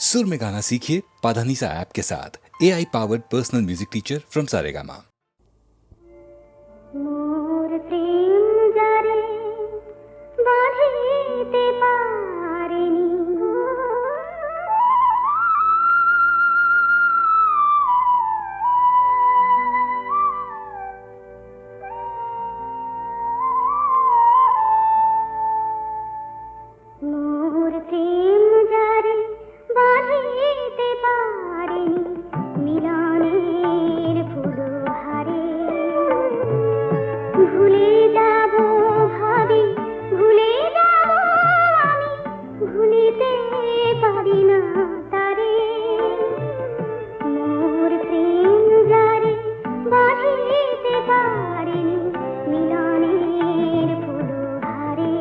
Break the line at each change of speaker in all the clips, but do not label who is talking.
सुर में गाना सीखिए पाधानीसा ऐप के साथ AI powered personal music teacher from Saregama.
मोर प्रेम जारे बाधिते पारिनी मोर प्रेम जारे बाधिते पारिनी मिलনের ফুলহারে ভুলে যাব ভাবি ভুলে যাব আমি ভুলিতে পারি না তারে মোর প্রেম যারে বাঁধিতে পারিনি মিলনের ফুলহারে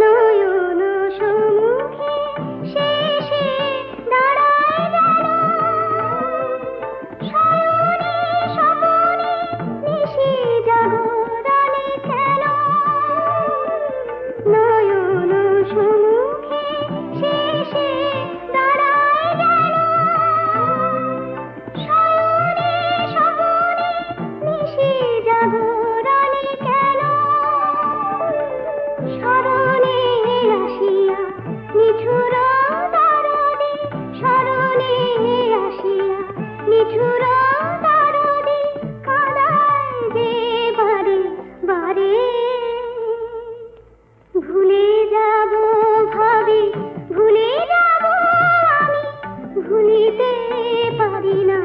নয়ন সম্মুখে শেষে দাঁড়ায় যেন শয়নে স্বপনে নিশি জাগরণে কেন নয়ন সম্মুখে শেষে দাঁড়ায় যেন শয়নে স্বপনে নিশি জাগরণে কেন স্মরণে আসিয়া নিঠুর দরদে স্মরণে আসিয়া নিঠুর দরদে কাঁদায় যে বারে বারে ভুলে যাব ভাবি ভুলে যাব আমি ভুলিতে পারি না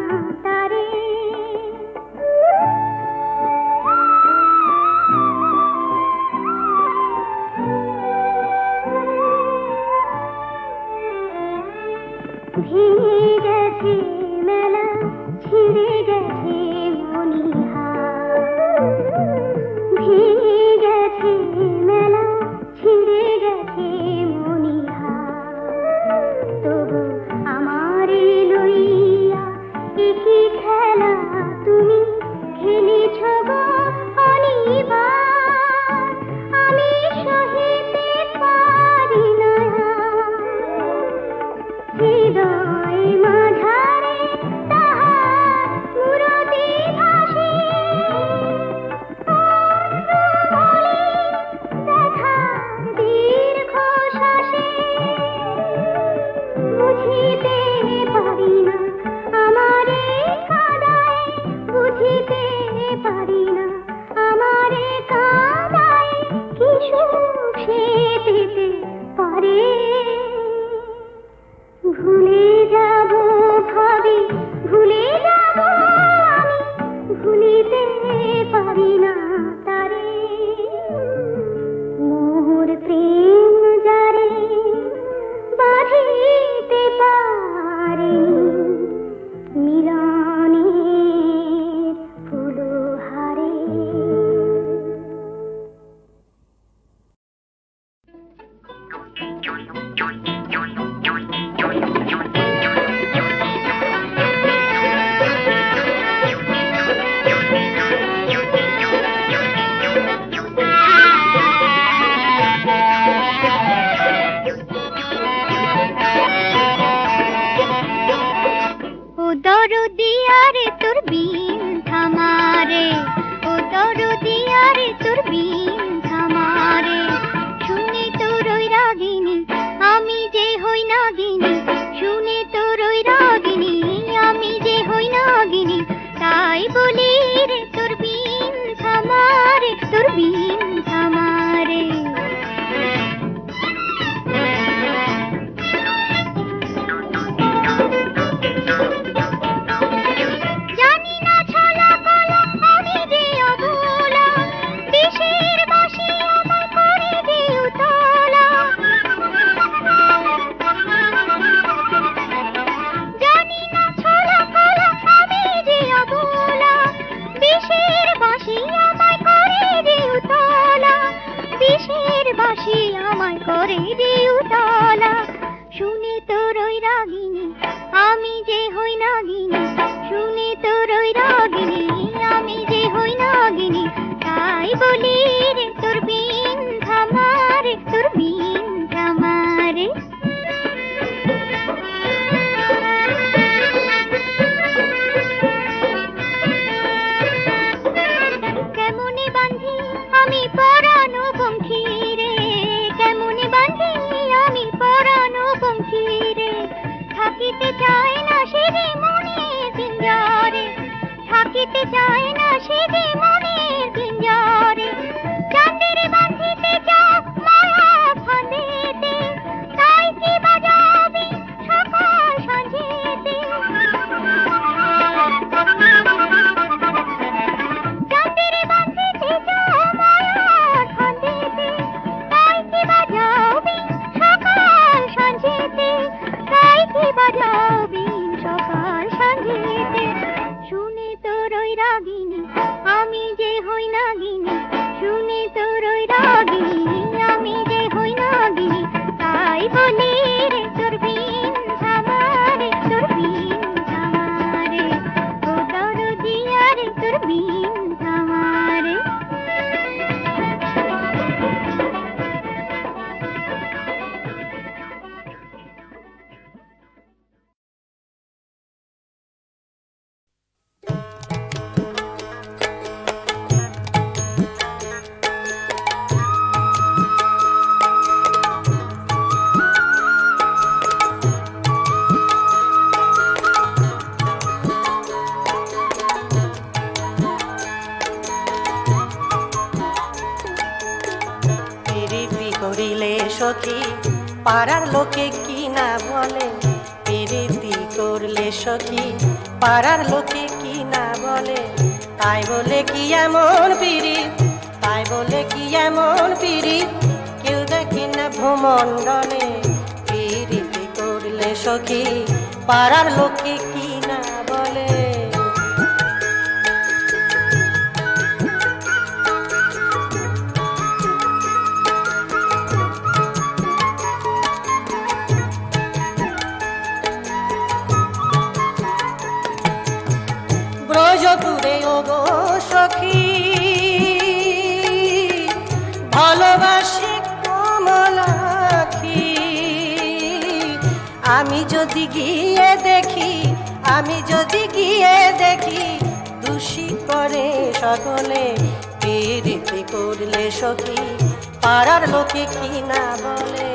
তারে ভেঙে গেছে মেলা ছিঁড়ে গেছে মণিহার ভেঙে গেছে মেলা ছিঁড়ে গেছে মণিহার তবু আমারে লইয়া একই খেলা তুমি খেলেছ গো অনিবার আমি সহিতে পারি না হৃদয় মাঝারে তাহার মূরতি ভাসে বলে দেখা দীর্ঘ শ্বাসে বুঝিতে পারি না আমারে কাঁদায় বুঝিতে পারি না আমারে কাঁদায় কি সুখ সে পেতে পারে ভুলে যাব ভাবি ভুলে যাব আমি ভুলিতে পারি না তারে মোর প্রেম যারে বাঁধিতে পারিনি মিলনের ফুলহারে ও দরদিয়ারে তোর বিন থামারে ও দরদিয়ারে তোর বিন থামারে শুনে তোর ওই রাগিনী আমি যে হই নাগিনী শুনে তোর ওই রাগিনী আমি যে হই নাগিনী তাই বলি রে তোর বিন থামারে তোর বিন থামারে জানি না ছলা কলা আমি যে অবলা বিষের যেতে চায় না সে যে মনের পিঞ্জরে। চাঁদের বাঁধিতে যাও মায়া ফাঁদেতে, তাই কি বাজাবি সকাল সাঁঝেতে। চাঁদের বাঁধিতে যাও মায়ার ফাঁদেতে, তাই কি বাজাবি সকাল সাঁঝেতে, তাই কি বাজাবি সকাল সাঁঝেতে। শুনে তোর ওই রাগিনী আমি যে হই নাগিনী, শুনে তোর ওই রাগিনী আমি যে হই নাগিনী, তাই বলি রে তোর বিন ধামারে, তোর বিন ধামারে, ও দরদিয়া রে তোর বিন ধামারে।
প্রীতি করিলে সখী পাড়ার লোকে কি না বলে, প্রীতি করলে সখী পাড়ার লোকে কি না বলে। তাই বলে কি এমন পিরিত, তাই বলে কি এমন পিরিত, কেউ দেখে না ভূমণ্ডলে। প্রীতি করলে সখী পাড়ার লোকে কি না বলে। ব্রজপুরে ওগো সখী ভালোবাসি কমলাখি, আমি যদি গিয়ে দেখি, আমি যদি গিয়ে দেখি, দোষী করে সকলে। প্রীতি করলে সখী পাড়ার লোকে কি না বলে।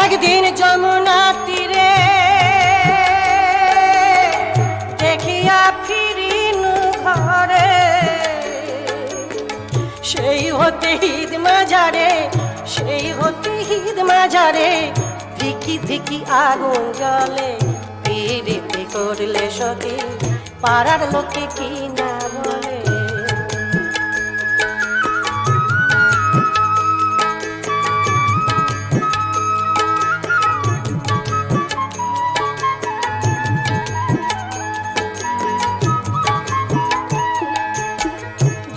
একদিন যমুনা তীরে দেখিয়া ফিরিনু ঘরে, সেই হতে ঈদ মাঝারে, সেই হতে ঈদ মাঝারে, ধিকি ধিকি আগুন জ্বলে। প্রীতি করলে সখী পাড়ার লোকে কি না বলে।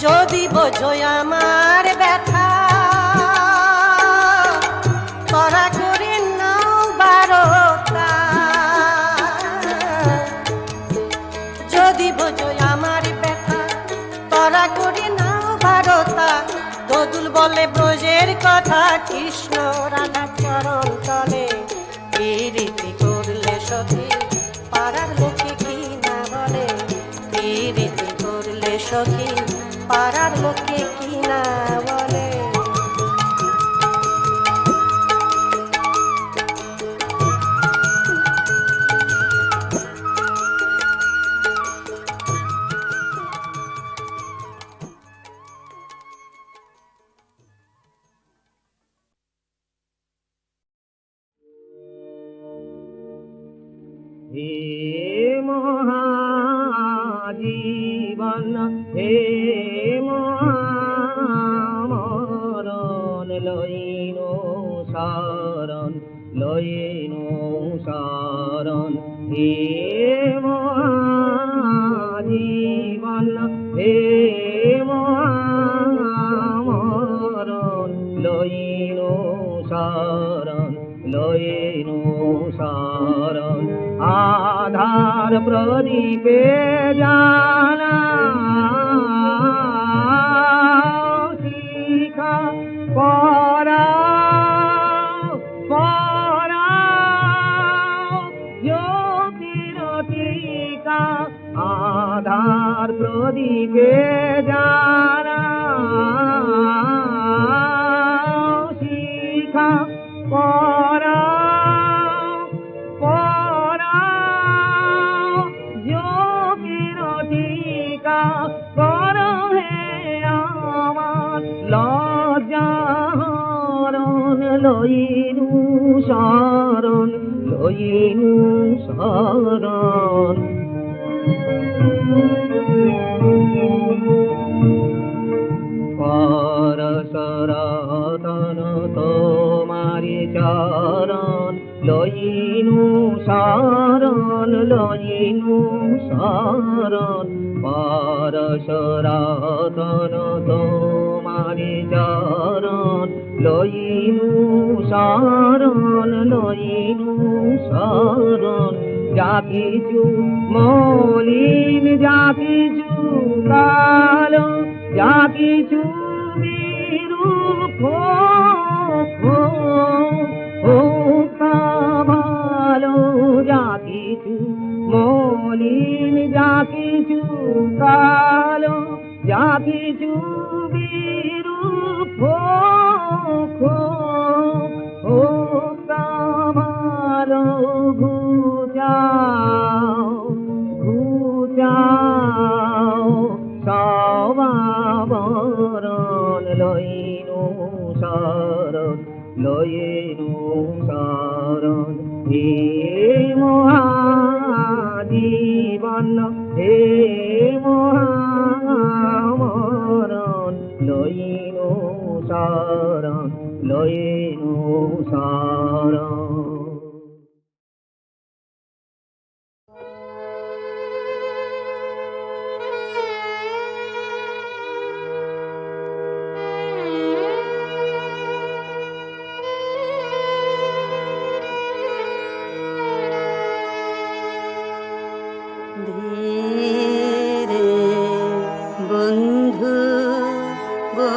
যদি বোঝো আমার ব্যথা, তোরা করে নাও বারতা। যদি বোঝো আমার ব্যথা, তোরা করে নাও বারতা। দোদুল বলে ব্রজের কথা, কৃষ্ণ রাধা চরণ তলে। প্রীতি করলে সখী পাড়ার লোকে কি না বলে। প্রীতি করলে সখী পাড়ার লোকে কি না বলে।
হে মহাজীবন হে মহামরণ, লইনো শরণ, লইনো শরণ। হে মহাজীবন হে মহামরণ, লইনো শরণ, লইনো শরণ। আধার প্রদীপে জানা শিখা পরাও, পরাও জ্যোতির টিকা। আধার প্রদীপে জানা লইনু শরণ লইনু শরণ পরশরতন তোমারি চরণ লইনু শরণ লইনু শরণ পরশরতন তোমারি চরণ লইনু শরণ লইনু শরণ যা কিছু মলিন যা কিছু কালো যা কিছু বিরূপ ভালো যা কিছু মলিন যা কিছু কালো যা কিছু বিরূপ ভালো ঘুচাও ঘুচাও সবাবরণ লইনু শরণ লইনু শরণ হে মহাজীবন হে মহামরণ লইনু শরণ লইনু শরণ
ধীরে বন্ধু গো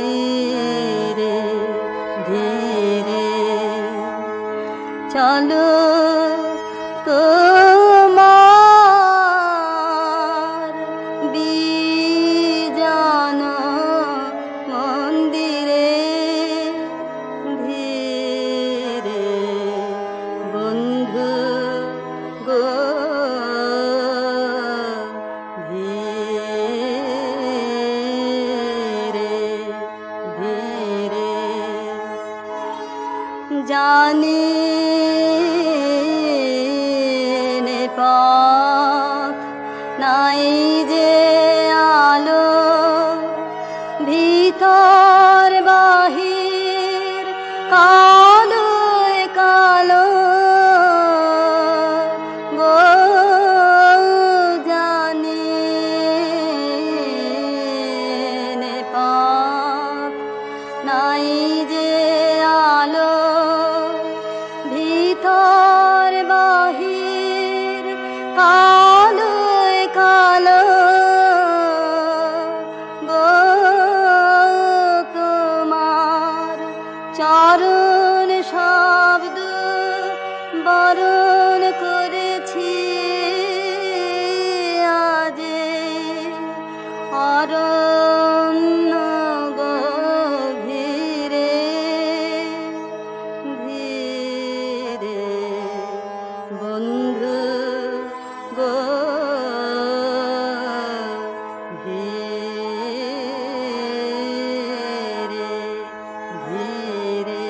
ধীরে ধীরে চলো তোমার বিজন মন্দিরে ধীরে বন্ধু গো ধীরে ধীরে জানি নে পথ নাই যে আলো ভিতর বাহির কালো কালো গো জানি নে পথ নাই যে আলো ভিতর বাহির কালো কালো গো তোমার চরণ শব্দ বরণ করেছি আজে অরণ্য গভীরে ধীরে বন্ধু গো ধীরে ধীরে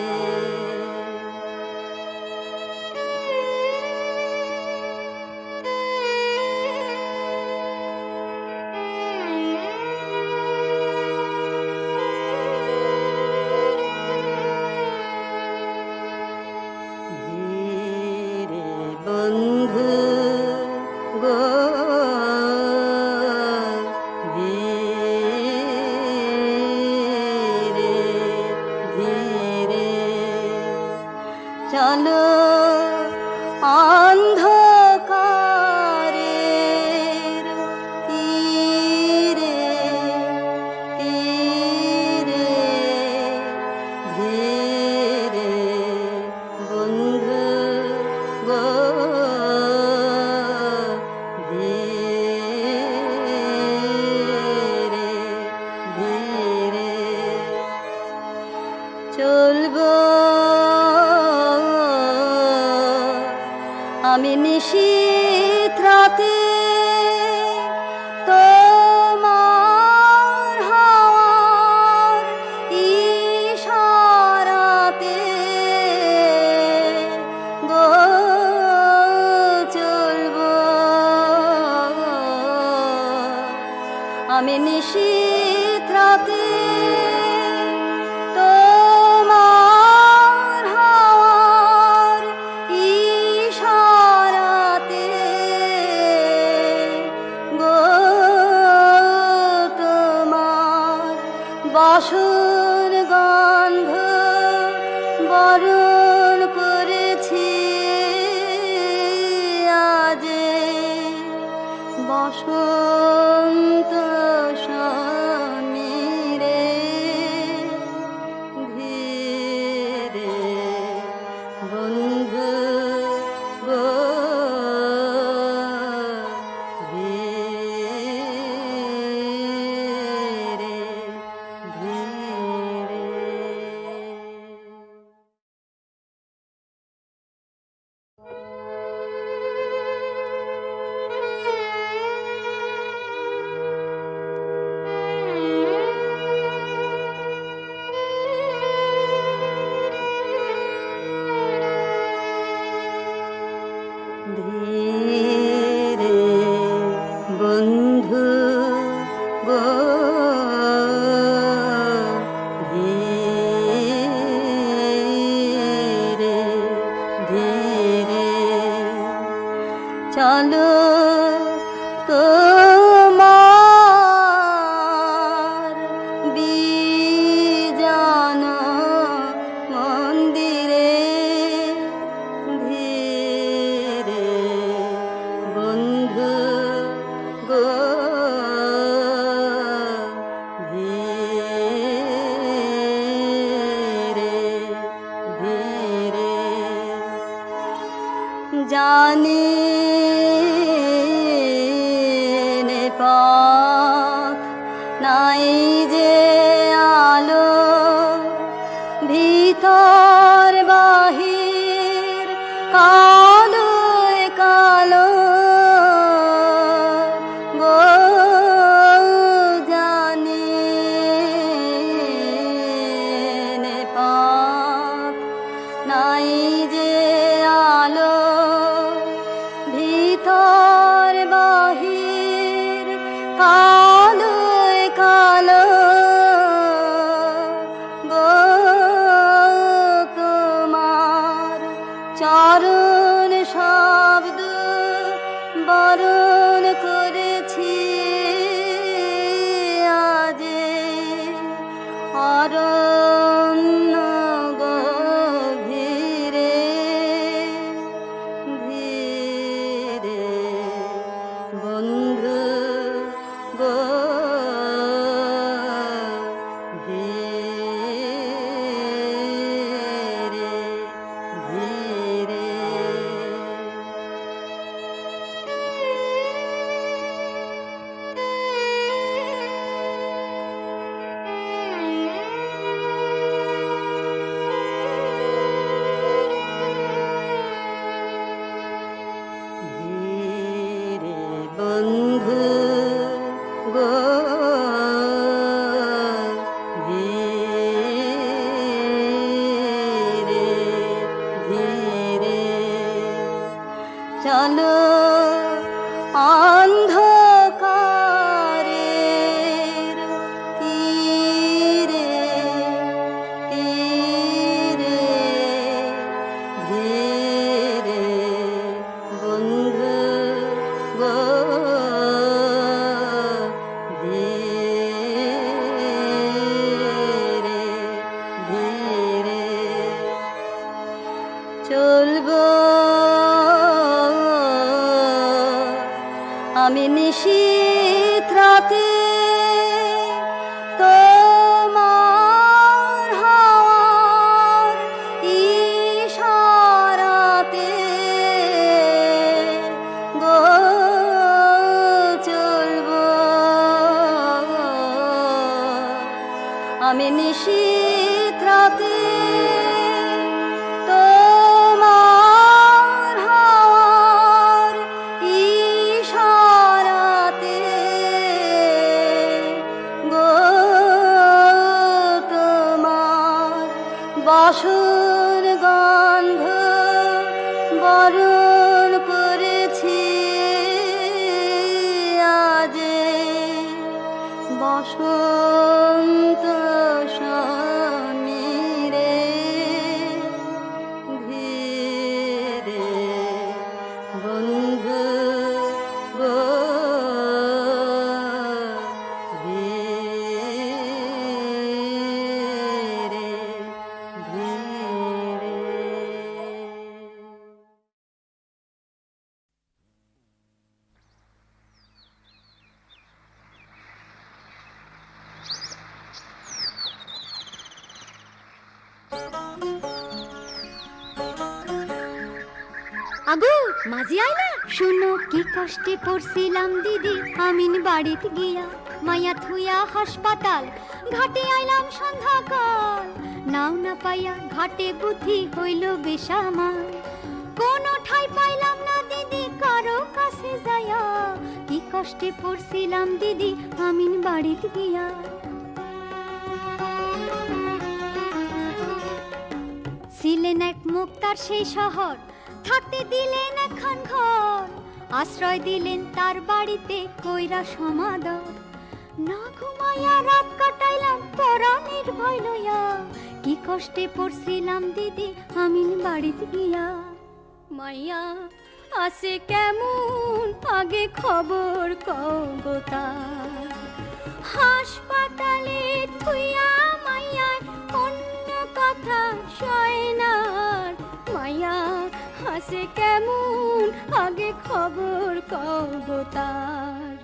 ধীরে বন্ধু গো ধীরে ধীরে চলো অন্ধকারের তীরে তীরে ধীরে বন্ধু গো ধীরে ধীরে চলবো আমি নিশীথ রাতে তোমার আমি নিশীথ রাতে তোমার হাওয়ার ইশারাতে গো তোমার বাসর গন্ধ বরণ করেছি আজে বসন্ত সমীরে ধীরে বন্ধু গো ধীরে ধীরে। ধীরে বন্ধু গো ধীরে ধীরে চলো তোমার বিজন মন্দিরে ধীরে বন্ধু গো ধীরে ধীরে জানি নে পথ নাই যে আলো ভিতর বাহির কালো কালো গো জানি নে পথ নাই যে আলো ভিতর বাহির কালো কালো গো তোমার চরণ শব্দ বরণ করেছি আজে অরণ্য গভীরে ধীরে বন্ধু গো ধীরে ধীরে। ধীরে বন্ধু গো ধীরে ধীরে চলো অন্ধকারের তীরে তীরে ধীরে বন্ধু গো ধীরে ধীরে চলবো আমি নিশীথ রাতে তোমার হাওয়ার ইশারাতে গো চলবো আমি নিশীথ রাতে তোমার হাওয়ার ইশারাতে গো তোমার বাসর গন্ধ বরণ করেছি আজে বসন্ত সমীরে ধীরে বন্ধু গো ধীরে ধীরে। আগু মাঝি আইলা শুনো কি কষ্টে পড়ছিলাম দিদি আমিন বাড়িতে গিয়া মায়া থুয়া হাসপাতাল ঘাটে আইলাম সন্ধ্যাকাল নাও না পাইয়া ঘাটে বুদ্ধি হইল বেশামাল কোনো ঠাই পাইলাম না দিদি কারো কাছে যায়া কি কষ্টে পড়ছিলাম দিদি আমিন বাড়িতে গিয়া ছিলেন এক মুক্তার সেই শহর থাকতে দিলেন এখন ঘর আশ্রয় দিলেন তার বাড়িতে কইরা সমাদর না ঘুমাইয়া রাত কাটাইলাম পরাণের ভয় লইয়া কি কষ্টে পড়ছিলাম দিদি আমিন বাড়িতে গিয়া মাইয়া আসে কেমন আগে খবর কগতা হাসপাতালে থুইয়া মাইয়ার অন্য কথা সয় না মাইয়া হাসে কেমন আগে খবর কগতার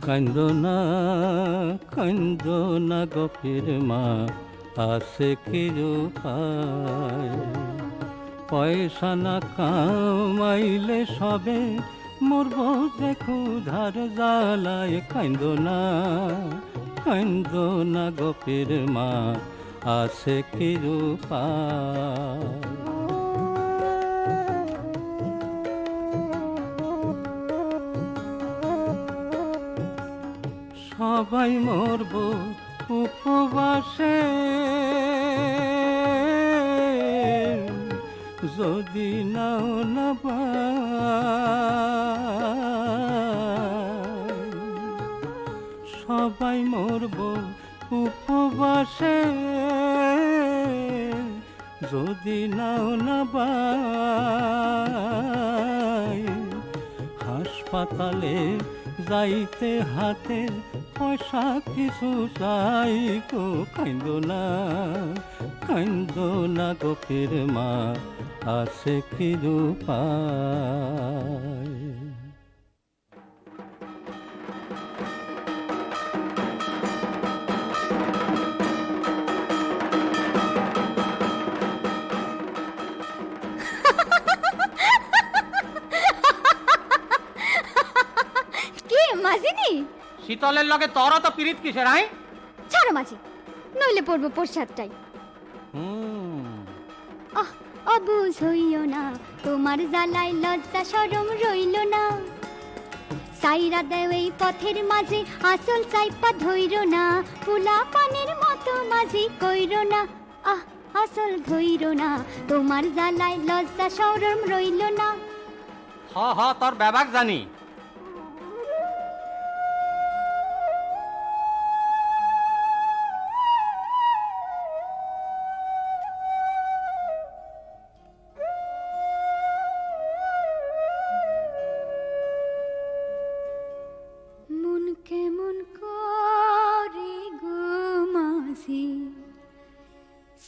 কান্দনা কান্দনা গপের মা আছে কিরো পায় পয়সা না কামাইলে সবে মরব যে ক্ষুধার জ্বালায় কান্দনা কান্দনা গপের মা আছে কিরো পায় সবাই মরব উপবাসে যদি নাও না পাই সবাই মরব উপবাসে যদি নাও না পাই হাসপাতালে যাইতে হাতে পয়সা কিছু চাই গো কান্দনা গোপের মা আছে কি রূপায়
মাঝিনি
শীতলের লগে তোর তো পিরিত কিসের আই
ছাড়ো মাঝি নইলে পড়বো প্রসাদটাই অবুঝ হইও না তোমার জ্বালায় লজ্জা শরম রইল না সাইরা দেও এই পথের মাঝে আসল চাইপা ধইর না ফুলা পানের মতো মাঝি কইর না আসল ধইর না তোমার জ্বালায় লজ্জা শরম রইল না
হ তোর ব্যাবাক জানি
কেমন করে গো মাঝি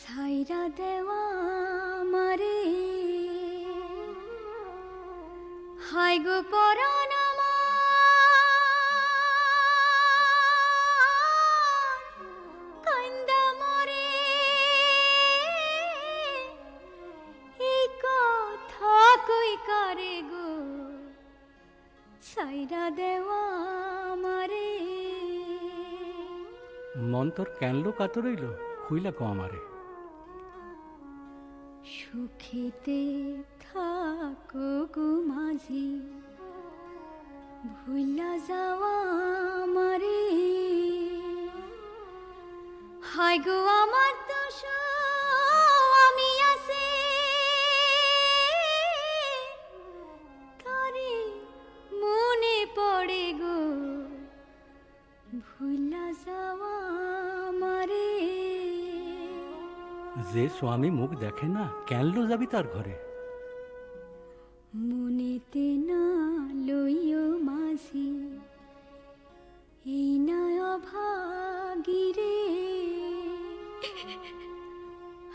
সাইরা দেওয়া মারে হাই গো পরাণ কান্দা মরে এই কথা কই করে গো সাইরা দেওয়া মারে
মন তোর কেনলো কাতর রইল খুইলা কো আমারে
সুখেতে থাকো গো মাঝি ভুলা যাওয়া মারে হায় গো আমার দোষ আমি আছে তারে মনে পড়ে
যে স্বামী মুখ দেখে না কেন যাবি তার ঘরে?
মনেতে না লইও মাঝি এই নয় অভাগিরে,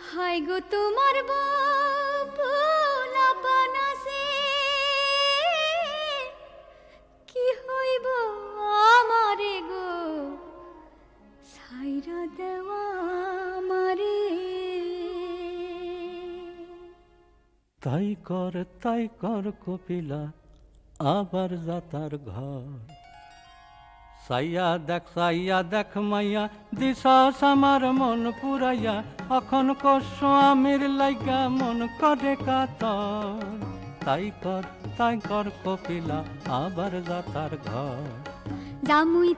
হায় গো তোমার বাপন আছে, কি হইব আমারে গো ছাইরা দেওয়া আমারে।
তাই কর কপিলা আবার যাতার ঘর। সাইয়া দেখ মাইয়া দিশাস আমার মন পুরাইয়া, অখন স্বামীর লাইগা মন করে কাতর। তাই কর কপিলা আবার যাতার ঘর।
জামুই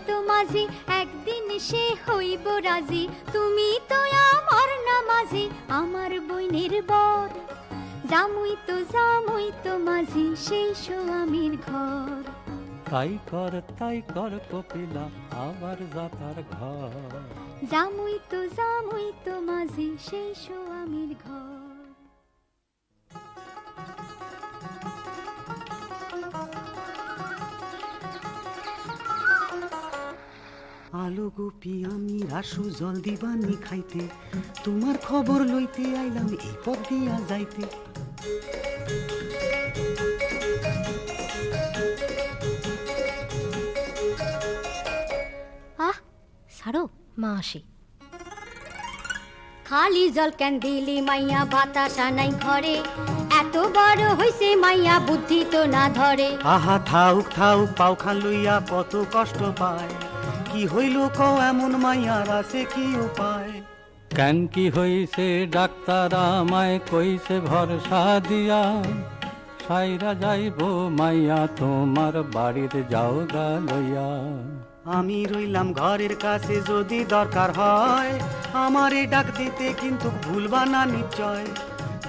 তো মাঝি একদিন সে হইব রাজি, তুমি তো আমার না মাঝি আমার বইনের বর। জামুই তো মাঝি সেই স্বামীর ঘর।
তাই কর কপিলা আবার যাতার ঘর।
জামুই তো মাঝি সেই স্বামীর ঘর।
আলো গোপী আমি রাসু জল দিবানি খাইতে, তোমার খবর লইতে আইলাম এই পথ দিয়া যাইতে।
আহ ছাড়ো, মা আসে। খালি জল কেন দিলি মাইয়া, বাতাসা নাই ঘরে, এত বড় হইছে মাইয়া বুদ্ধি তো না ধরে।
আহা থাউক পাউখান লইয়া কত কষ্ট পায়, কি হইল কও এমন মাইয়ার আছে কি উপায়?
কেন কি হইছে ডাক্তার আমায় কইছে ভরসা দিয়া, সাইরা যাইব মাইয়া তোমার বাড়িতে যাও গা লইয়া।
আমি রইলাম ঘরের কাছে যদি দরকার হয়, আমারে ডাক দিতে কিন্তু ভুলবা না নিশ্চয়।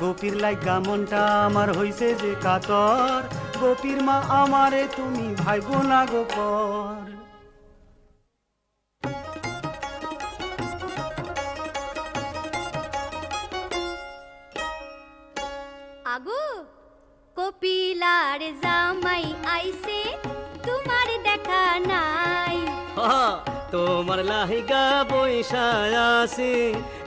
গোপীর লাইগা মনটা আমার হইছে যে কাতর, গোপীর মা আমারে তুমি ভাইবো না গোপর।
আগো কপিলার জামাই আইছে, তোমার দেখা নাই।
তোমার লাহিগা বৈশায় আছে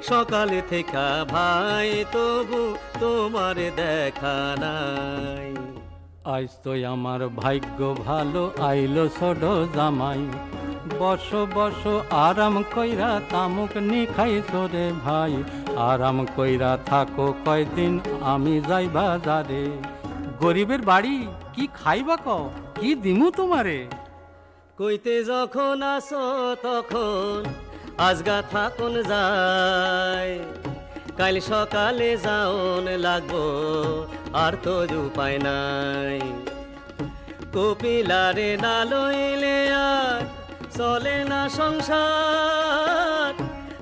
সকালে থেকে ভাই, তবু তোমার দেখা নাই।
আজ তো আমার ভাগ্য ভালো আইলো ছোট জামাই, বসো আরাম কইরা তামুক নি খাইছো রে ভাই। আরাম কইরা থাকো কয়দিন আমি যাই বাজারে। গরিবের বাড়ি কি খাইবা কও, কি দিমু তোমারে?
কইতে যখন আসো তখন আজগা থাকুন যায়, কাল সকালে যাওন লাগবো আর তো উপায় নাই। কপিলারে না লইলে আর চলে না সংসার,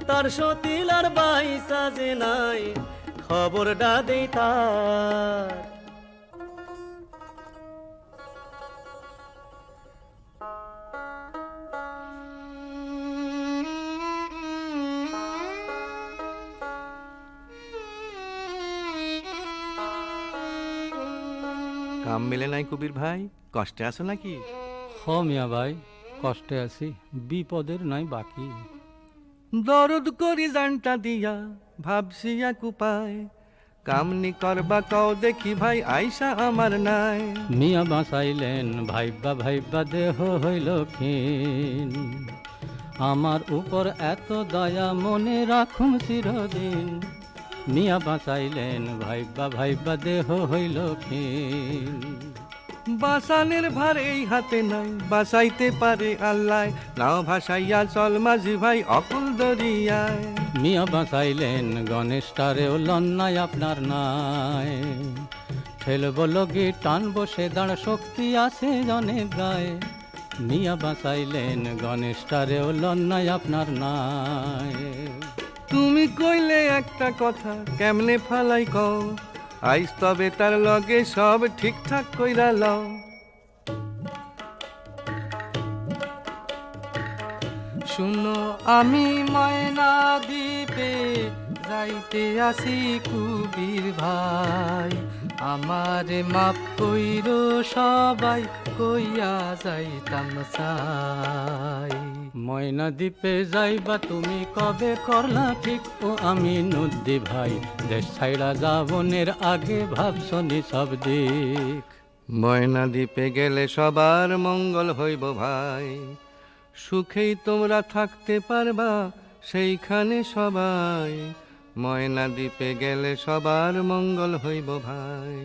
তার সতিলার বাইসা যে নাই খবরটা দেই তার।
কাম মেলে নাই কবির ভাই, কষ্টে আছো নাকি?
হ মিয়া ভাই, কষ্টে আছি, বিপদের নাই বাকি।
দরদ করি জানটা দিয়া ভাবছি এক উপায়, কামনি করবা কও দেখি ভাই আইসা আমার নাই।
মিয়া বাঁচাইলেন ভাইবা দেহ হইল ক্ষীণ, আমার উপর এত দয়া মনে রাখুন চিরদিন। মিয়া বাঁচাইলেন ভাইবা দেহ হইল ক্ষীণ।
বাসানের ভার এই হাতে নাই, বাসাইতে পারে আল্লাহ, নাও ভাসাইয়া চল মাঝি ভাই অকুল দরিয়ায়।
মিয়া বাঁচাইলেন গণেশটারেও লন্নায় আপনার নাই, ঠেলব লগি টানবো সে দাঁড় শক্তি আছে অনেক গায়ে। মিয়া বাঁচাইলেন গণেশটারেও লন্নায় আপনার নাই।
তুমি কইলে একটা কথা কেমনে ফালাই কও, আইস তবে তার লগে সব ঠিকঠাক কইরা লও। শুনো আমি ময়না দ্বীপে যাইতে আসি কুবির ভাই, আমারে মাপ কইর সবাই কইয়া যাইতাম চাই। ময়না দ্বীপে যাইবা তুমি কবে করলা ঠিক, ও আমি নদী ভাই দেশ ছাইড়া যাবনের আগে ভাবছনি সব দিক। ময়না দ্বীপে গেলে সবার মঙ্গল হইব ভাই, সুখেই তোমরা থাকতে পারবা সেইখানে সবাই। ময়না দ্বীপে গেলে সবার মঙ্গল হইব ভাই।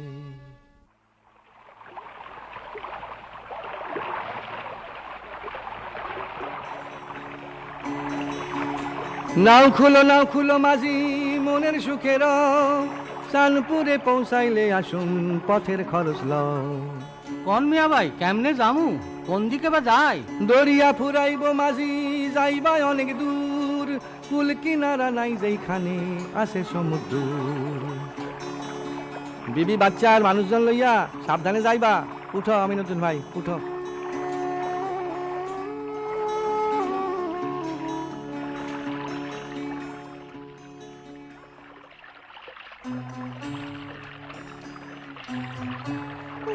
নাও খুলো মাঝি মনের সুখের, চানপুরে পৌঁছাইলে আসুন পথের খরচ লও।
কোন মিয়া ভাই কেমনে যামু, কোন দিকে বা যাই?
দরিয়া ফুরাইব মাঝি যাইবা অনেক দূর, কুল কিনারা নাই যেইখানে আছে সমুদ্র। বিবি বাচ্চা আর মানুষজন লইয়া সাবধানে যাইবা। উঠো আমি নতুন ভাই, উঠো।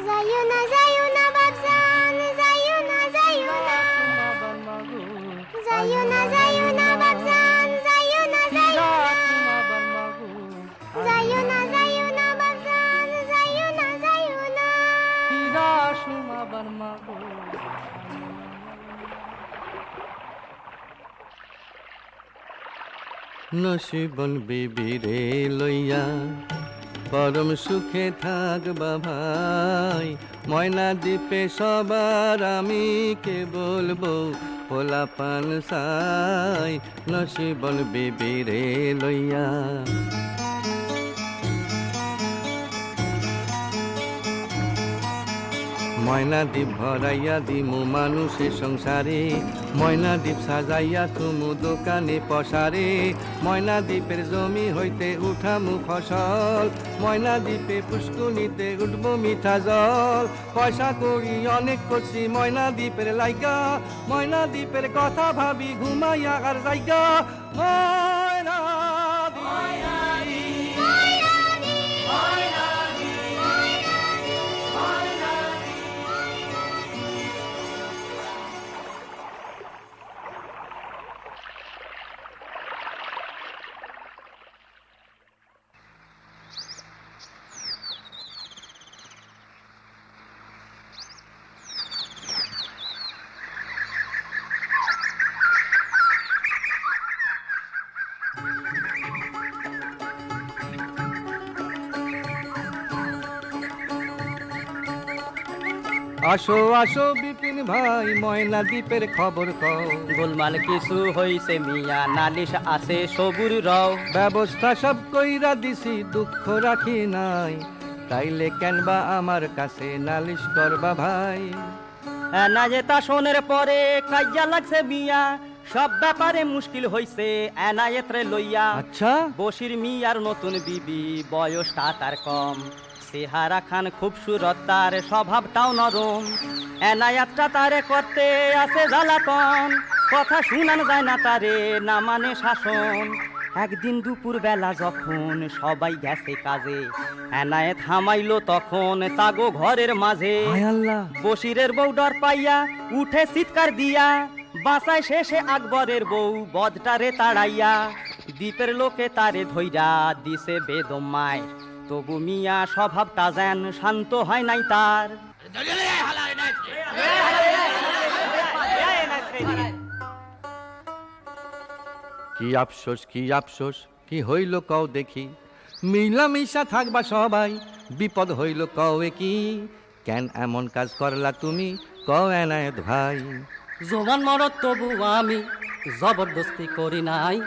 যাইও না বাবজান, যাইও না যাইও না, যাইও না যাইও না বাবজান, যাইও না যাইও না, যাইও না যাইও না বাবজান, যাইও না যাইও না।
নসিবন বিবি রে লইয়া পরম সুখে থাকবা ভাই, ময়না দ্বীপে সবার আমি কে বলবো পোলা পান সাই। নসিবন বিবি রে লইয়া ময়না দ্বীপ ভরাইয়া দিমু মানুষের সংসারে, ময়না দ্বীপ সাজাইয়া তুমু দোকানে পসারে, ময়না দ্বীপের জমি হইতে উঠামু ফসল, ময়না দ্বীপে পুষ্কুনিতে উঠবো মিঠা জল। পয়সা করি অনেক করছি ময়না দ্বীপের লাইগা, ময়না দ্বীপের কথা ভাবি ঘুমাইয়া আর জায়গা। ময়না আসো আসো বিপিন ভাই ময়না দ্বীপের খবর কও।
গোলমাল কিছু হইছে মিয়া, নালিশ আছে সবুর রও।
ব্যবস্থা সব কইরা দিছি দুঃখ রাখি নাই, তাইলে কেনবা আমার কাছে নালিশ করবা ভাই।
না যেতা শোনের পরে কাইয়া লাগছে মিয়া, সব ব্যাপারে মুশকিল হইছে এনায়েতরে লইয়া।
আচ্ছা
বসির মিয়ার নতুন বিবি বয়সটা তার কম, চেহারা খান খুব সুরত, তার স্বভাবটাও নরম। এনায়াতটা তারে করতে আছে জ্বালাতন, কথা শুনান যায় না তারে না মানে শাসন। একদিন দুপুর বেলা যখন সবাই গেছে কাজে, এনায়েত হামাইলো তখন তাগো ঘরের মাঝে। বসিরের বউ ডর পাইয়া উঠে চিৎকার দিয়া, বাঁচায় শেষে আকবরের বউ বদটারে তাড়াইয়া। দ্বীপের লোকে তারে ধইরা দিছে বেদমায়, তবু মিয়া স্বভাবটা যেন শান্ত হয় নাই তার।
কি আফসোস কি আফসোস কি হইল কও দেখি, মিলামিশা থাকবা সবাই বিপদ হইল কও কি। কেন এমন কাজ করলা তুমি কও এনায়েত ভাই।
জোবান মরত তবু আমি জবরদস্তি করি নাই,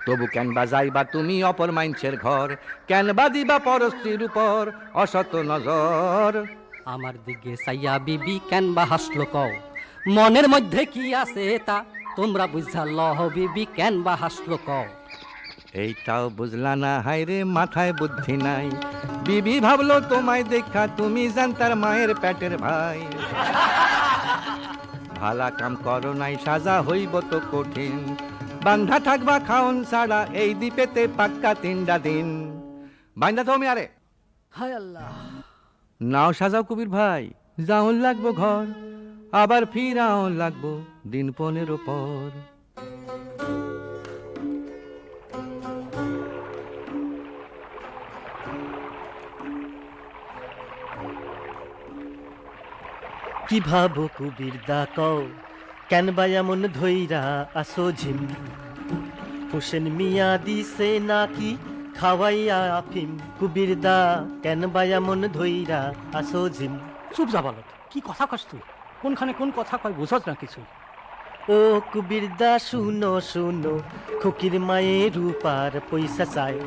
তবু কেন বা যাইবা তুমি অপর মাইনছের ঘর, কেন বা দিবা পরস্ত্রীর উপর অসত নজর।
আমার দিকে সাইয়া বিবি কেন বা হাসলো কও, মনের মধ্যে কি আছে তা তোমরা বুঝা লহ। বিবি কেন বা হাসলো কও,
এইটাও বুঝলা না হায়রে মাথায় বুদ্ধি নাই। বিবি ভাবলো তোমায় দেখা তুমি জান তার মায়ের পেটের ভাই। ভালা কাম করো নাই সাজা হইব তো কঠিন বান্ধা থাকবা খাওন ছাড়া এই দ্বীপেতে পাক্কা 3টা দিন বান্ধা তুমি আরে
হায় আল্লাহ।
নাও সাজাও কবির ভাই যাওন লাগবো ঘর আবার ফিরাও লাগবো দিন 15 পর
কি ভাবো কুবির দা কও কেন বা এমন ধইরা আসো ঝিম হোসেন মিয়া দিছে নাকি খাওয়াইয়া আফিম কুবির দা কেন বা এমন ধইরা আসো ঝিম।
চুপ যা বলত, কি কথা কস তুই? কোনখানে কোন কথা কয় বুঝছ না কিছু?
ও কুবির দা শুনো শুনো খুকির মায়ের রূপার পয়সা চাই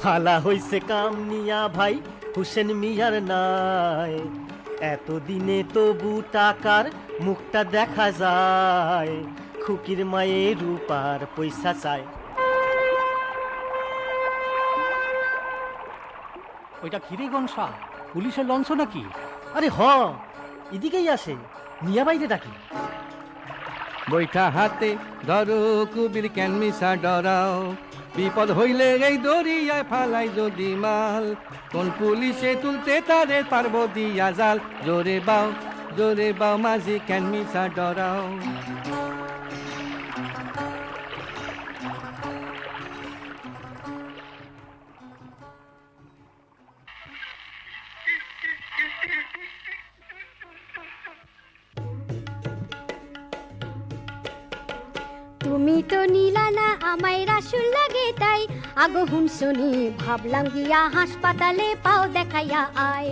ভালা হইছে কাম নিয়া ভাই হোসেন মিয়ার নাই এতদিনে তবু টাকার মুখটা দেখা যায় খুকির মায়ের রূপার পয়সা চাই।
ওইটা ঘিরে গনসা পুলিশের লঞ্চ নাকি?
আরে হ এদিকেই আসে মিয়া বাইরে ডাকি।
বৈঠা হাতে ধরো কুবির কেন মিশা ডরাও বিপদ হইলে এই দরিয়ায় ফালাই যদি মাল কোন পুলিশে তুলতে তারে পারবো দিয়া জাল জোরে বাও মাঝি কেন মিশা ডরাও।
তুমি তো নিলা না আমায় রাসুল লাগে তাই আগো হুন শুনি ভাবলাম গিয়া হাসপাতালে পাও দেখাইয়া আয়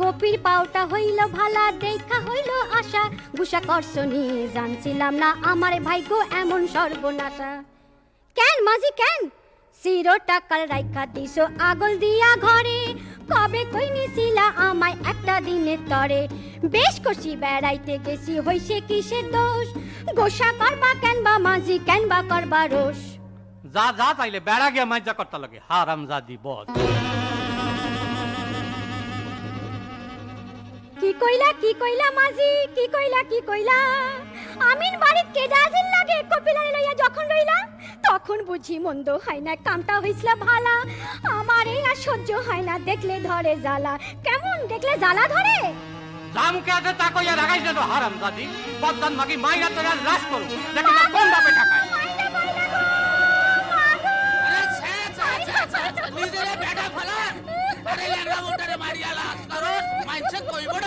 গোপীর পাওটা হইল ভালা দেখা হইল আশা গুসা করছনি জানছিলাম না আমার ভাগ্য এমন সর্বনাশা। কেন মাঝি কেন সিরো টাকার রাইখা দিছো আগল দিয়া ঘরে কবে কই নিছিলা আমায় একটা দিনের তরে বেশ করছি বেড়াইতে গেছি হইছে কিসের দোষ গোসা করবা কেন বা মাঝি কেন বা করবা রোষ।
যা যা তাইলে বেড়া গিয়া মাইজা করতে লাগে হারাম জাদি বদ।
কি কইলা মাঝি কি কইলা আমিন বাড়িত কে ডাজিল লাগে কপিলারে লইয়া যখন রইলা তখন বুঝি মন্দ হয় না কামটা হইছিল ভালা আমারে আর সহ্য হয় না দেখলে ধরে জ্বালা। কেমন দেখলে জ্বালা ধরে?
জামকে আছে তা কইয়া রাগাইছে তো হারাম জাদি বদদান মাগি মাইরা তোরা রাস করু দেখি তো কোন বাপে ঠাকায়।
নিজেরে বেটা ফলা আরে লাগা মোটারে মারিয়ালা করো মাইছে কইবড়।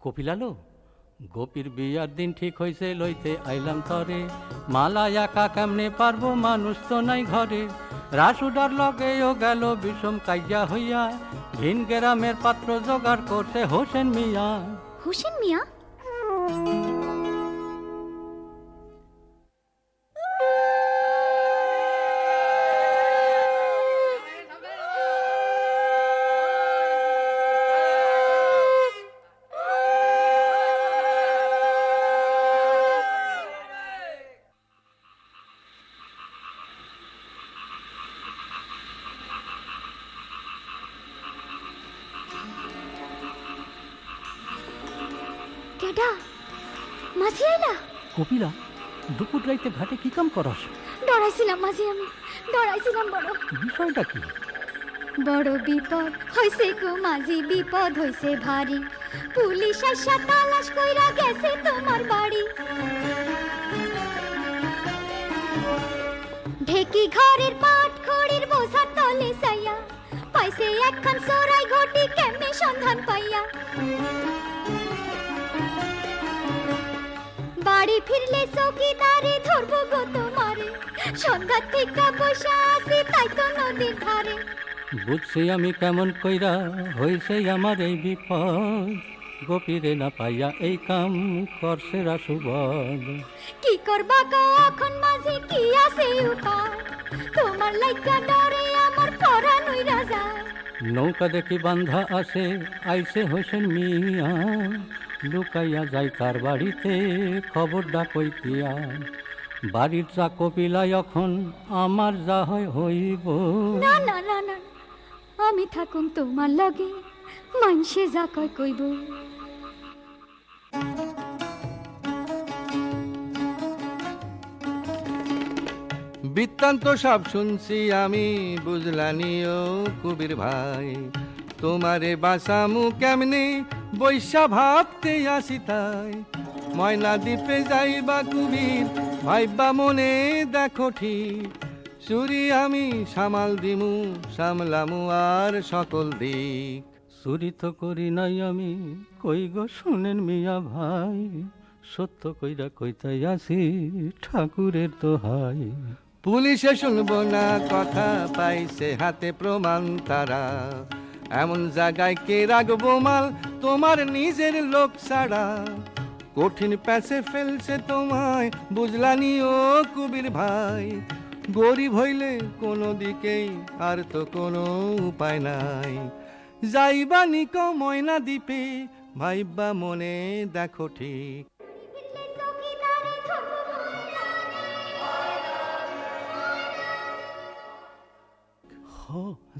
কপিলালো গোপীর বিয়ার দিন ঠিক হইছে লইতে আইলাম তরে মালা একা কেমনে পারবো মানুষ তো নাই ঘরে রাসুডার লগেও গেল বিষম কাইয়া হইয়া ভিন গ্রামের পাত্র জোগাড় করছে হোসেন মিয়া।
হোসেন মিয়া কেডা মাঝি আইলা?
কপিলা দুপুর রাইতে ঘাটে কি কাম করস?
ডরাইছিলাম মাঝি আমি ডরাইছিলাম বড়।
বিষয়টা কি?
বড় বিপদ হইছে গো মাঝি বিপদ হইছে ভারী পুলিশ আইসা তালাশ কইরা গেছে তোমার বাড়ি ঢেকি ঘরের পাট খড়ির বোঝা তলে সাইয়া পাইছে একখান সরাই ঘটি কেমনে সন্ধান পাইয়া বাড়ি ফিরলে চৌকিদারে ধরবো গো তোমারে সন্ধ্যা থেকে বসা আছি তাই তো নদীর ধারে
বুঝছি আমি কেমন কইরা হইছে আমার এই বিপদ গোপীরে না পাইয়া এই কাম করছে রাসুবদ।
কি করবা গো এখন মাঝে কি আছে উপায় তোমার লাইকা ডরে আমার পরাণ হইরা যায়
নৌকা দেখি বান্ধা আসে আইসে হোসেন মিয়া, লুকাইয়া যায় তার বাড়িতে খবর ডাকইতিয়া। বাড়ির চা কপিলাই এখন আমার যা হয় হইব।
না না না না, আমি থাকুম তোমার লগে, মানসে যা কয় কইব।
বৃত্তান্ত সব শুনছি আমি, বুঝলানিও কবির ভাই। তোমারে বাসামু কেমনে বৈশা ভাবতে আসি তাই। ময়না দ্বীপে যাইবা কুবির ভাইবা মনে দেখো ঠিক। চুরি আমি সামাল দিমু, সামলামু আর সকল দিক।
চুরি তো করি নাই আমি, কই গো শুনেন মিয়া ভাই, সত্য কইরা কইতাই আসি ঠাকুরের দোহাই।
পুলিশে শুনবো না কথা, পাইছে হাতে প্রমাণ তারা। এমন জায়গায় কে রাখবো মাল তোমার নিজের লোক ছাড়া। কঠিন প্যাসে ফেলছে তোমায়, বুঝলানি ও কবির ভাই। গরিব হইলে কোনো দিকেই আর তো কোনো উপায় নাই। যাইবা নিক ময়না দ্বীপে, ভাইবা মনে দেখো ঠিক।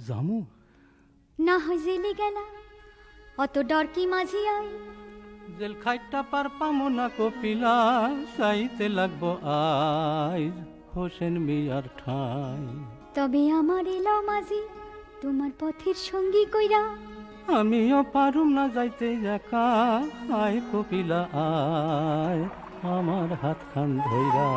জামু
না হয় জেলে গেলা, অত ডর কি মাঝি আই।
জেল খাইটা পার পামো না কপিলা, চাইতে লাগবো আইজ হোসেন মিয়ার ঠাই।
তবে আমার এলো মাঝি তোমার পথের সঙ্গী কইরা।
আমিও পারুম না যাইতে একা, আয় কপিলা আয় আমার হাত খান ধইরা।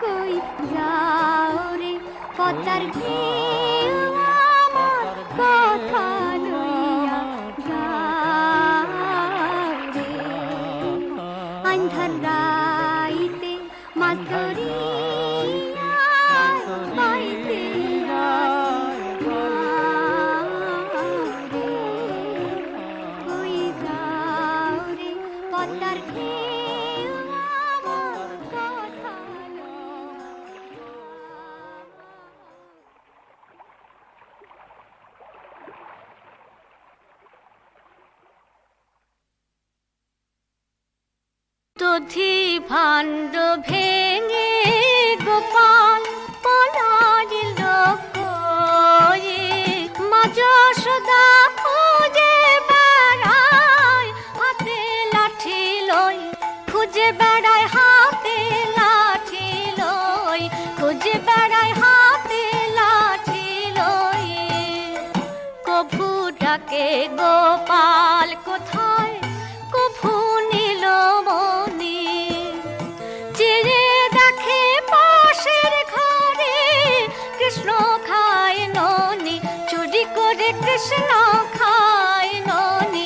কই যাও রে পদ্মার ঢেউ আমার কথা লইয়া যাও রে। আন্ধার রাইতে মাছ ধরিয়া বাইতে কই যাও রে পদ্মার ঢেউ আমার কথা দধি ভাণ্ড ভেঙে গোপাল পলার লোক, মা যশোদা খুঁজে বেড়ায় হাতে লাঠি লই, খুঁজে বেড়ায় হাতে লাঠি লই, খুঁজে বেড়ায় হাতে লাঠি লই। কভু ডাকে গোপাল কোথায়, কভু নীল মনি, চিরে দেখে পাশের ঘরে কৃষ্ণ খায় ননি, চুরি করে কৃষ্ণ খায় ননি।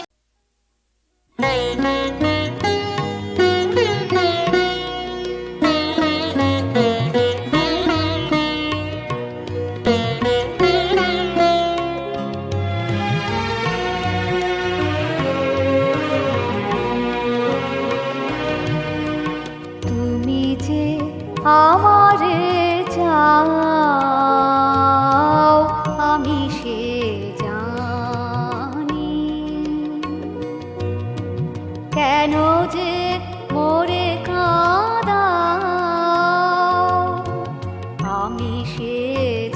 তুমি যে আমারে চাও আমি সে জানি, কেন যে মোরে কাঁদাও আমি সে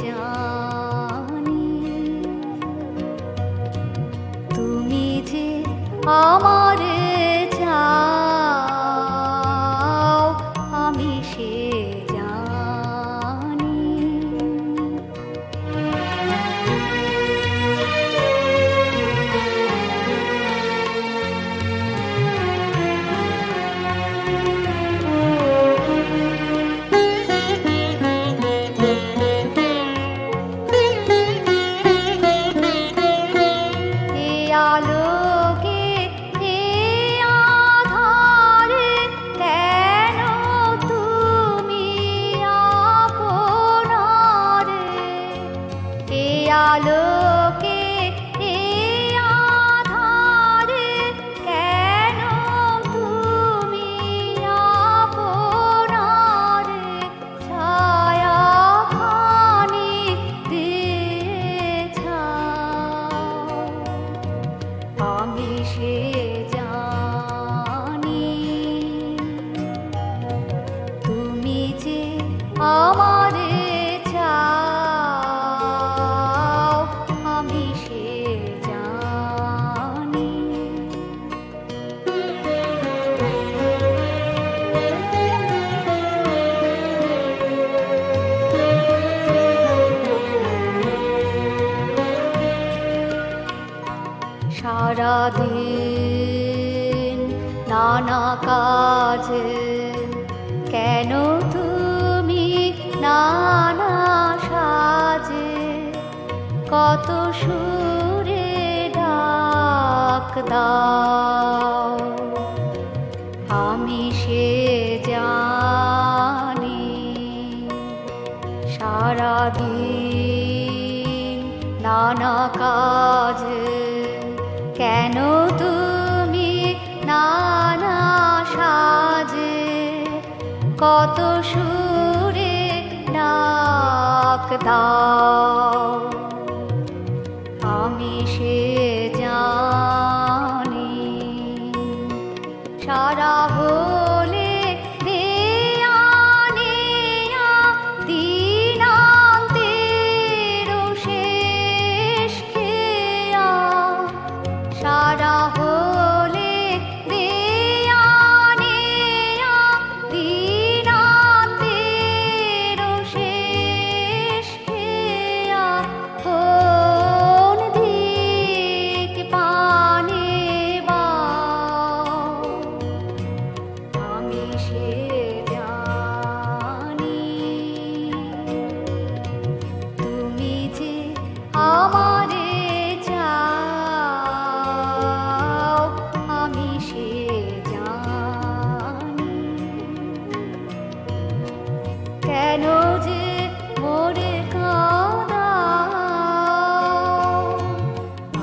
জানি। তুমি যে আমারে চাও আমি সে জানি। এ আলোকে এ আধারে কেন তুমি আপনারে, এ আলোকে এ আধারে সে জানি তুমি যে আমারে চাও আমি সে জানি সারাদিন নানা কাজে কেন তুমি নানা সাজে কত সুরে ডাক দাও আমি সে জানি সারাদিন নানা কাজে কেন তুমি নানা সাজে কত সুরে ডাক দাও আমি সে জানি সারা হলে দেয়া নেয়া দিনান্তের শেষ খেয়া সারা হলে দেয়া নেয়া দিনান্তের শেষ খেয়া কোন দিক পানে বাও আমি সে জানি তুমি যে আমারে চাও আমি সে জানি কেন যে মোরে কাঁদাও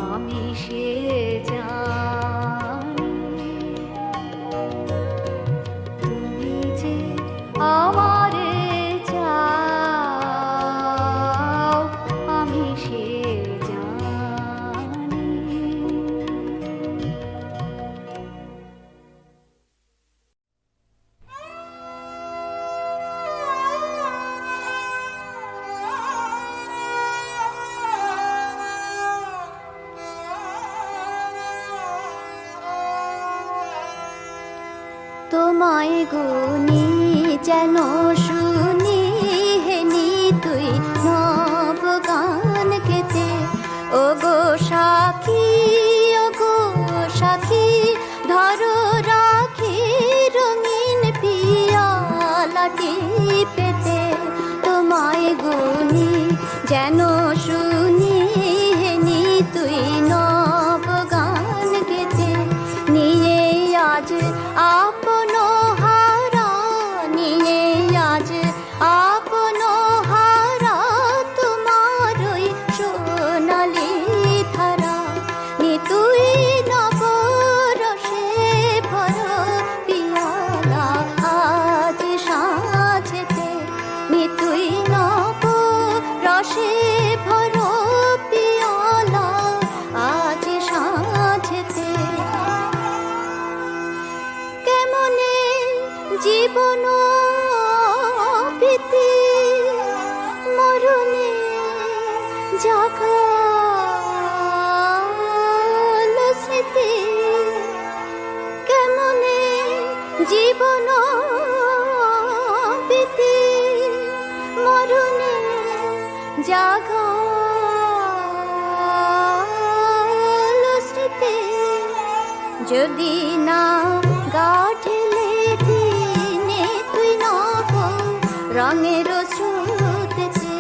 আমি সে জানি তুমি যে আমারে চাও আমি সে জানি তোমায় গুনি যেন শুনি হেনি তুই নব গান কেতে ও গো সাখী ধরো রাখি রঙিন পিয়ালাটি পেতে তোমায় গুনি যেন শুনি হেনি তুই নব গান কেতে নিয়ে আজ আপন হারা নিয়ে আজ আপন হারা তোমার ওই সোনালি ধারা নি তুই নব রসে ভর পিয়ালা আজ সাঁঝেতে নি তুই নব রসে ভর পিয়ালা আজ সাঁঝেতে কেমনে জীবন প্রীতি মরণে জাগাল স্মৃতি কেমনে জীবন প্রীতি মরণে জাগাল স্মৃতি যদি না গাঠলে দিনে তুই নব রঙের স্রোতেতে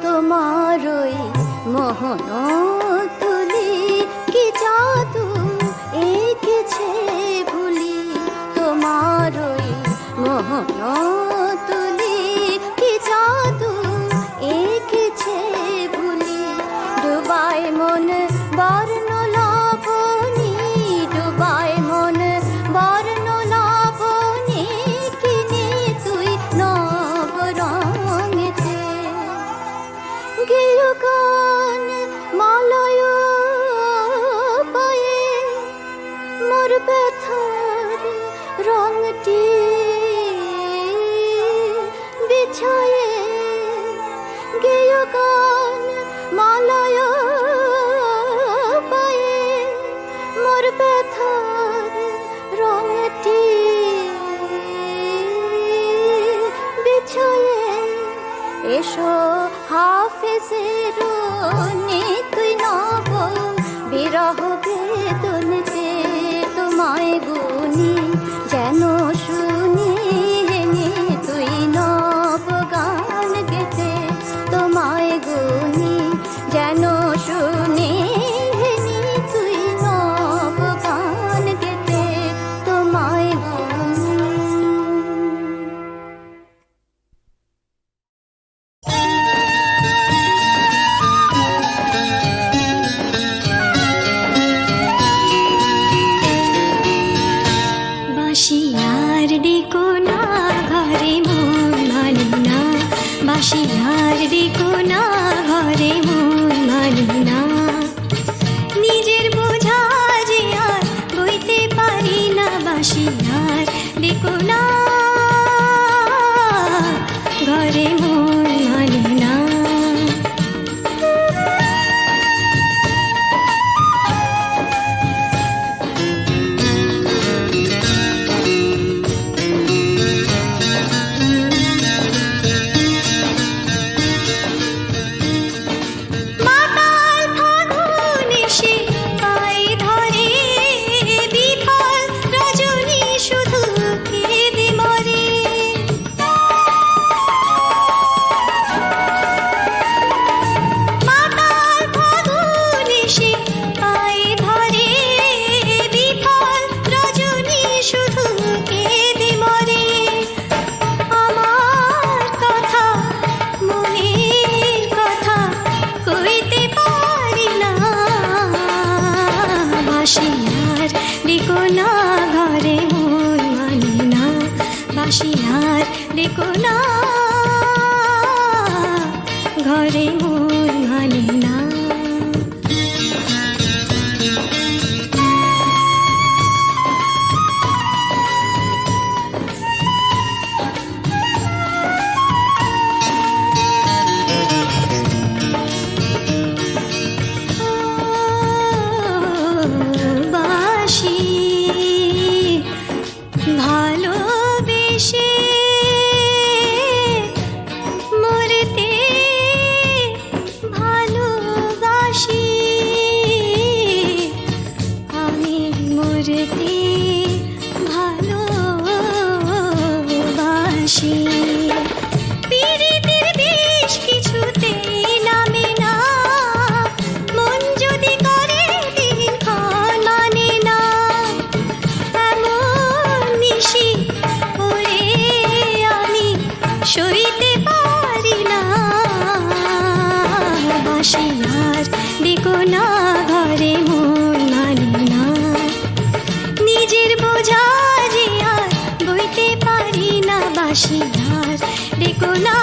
তোমার ওই মোহন তুলি কি জাদু এঁকেছে ভুলি তোমার ওই মোহন তুলি কি জাদু এঁকেছে ভুলি ডুবায় মন বর্ণ লাভ বিছয়ে গেয় গান মালয় পায়ে মোর ব্যথার রঙটি বিছয়ে এসো হাফেজের তুই নব বিরহ বেদনতে তোমায় গুনি যেন শুনি তুই নব গান গেতে তোমায় গুনি যেন শুনি তুই নব গান গেতে তোমায় গুনি। বাঁশি আর ডেকো না ঘরে মন মানে না, বাঁশি আর ডেকো না ঘরে মন মানে না, নিজের বোঝা যে আর বইতে পারি না, বাঁশি আর ডেকো না ঘরে মন মানে না। বাঁশি আর ডেকো না ঘরে মন মানে না। বাঁশি ভালোবেসে মরতে ভালোবাসি, আমি মরতে ভালোবাসি, পীড়িতের বেশ কিছুতেই নামে না, মন যদি করে দিনক্ষণ মানে না, এমন নিশি ওরে আমি সইতে পারি না। বাঁশি আর ডেকো না ঘরে মন মানে না, নিজের বোঝা যে আর বইতে পারি না, বাঁশি আর ডেকো না